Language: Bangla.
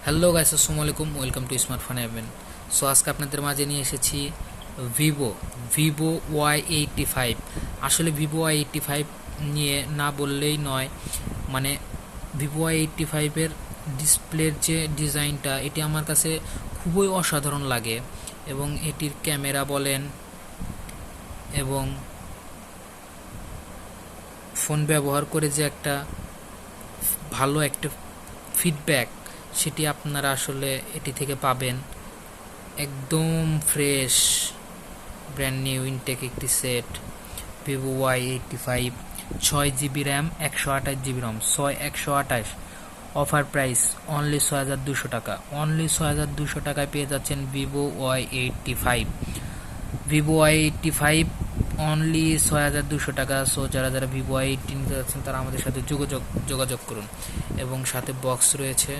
হ্যালো গাইস, আসসালামু আলাইকুম। Welcome to smartphone heaven. So আজকে আপনাদের মাঝে নিয়ে এসেছি ভিভো ভিভো Y85। আসলে ভিভো Y85 নিয়ে না বললেই নয়। মানে ভিভো Y85-এর ডিসপ্লের যে ডিজাইনটা, এটি আমার কাছে খুবই অসাধারণ লাগে। এবং এটির ক্যামেরা বলেন এবং ফোন ব্যবহার করে যে একটা ভালো একটা ফিডব্যাক, সেটি আপনারা আসলে এটি থেকে পাবেন। একদম ফ্রেশ ব্র্যান্ড নিউ ইনটেক একটি set Vivo Y85। 6 GB RAM, 128 GB ROM, 128। Offer price only 6200 টাকা। অনলি 6200 টাকায় পেয়ে যাচ্ছেন Vivo Y85। Vivo Y85 only 6200 টাকা। সো যারা যারা ভিভো Y80 নিতে যাচ্ছেন তারা আমাদের সাথে যোগাযোগ করুন। এবং সাথে বক্স রয়েছে।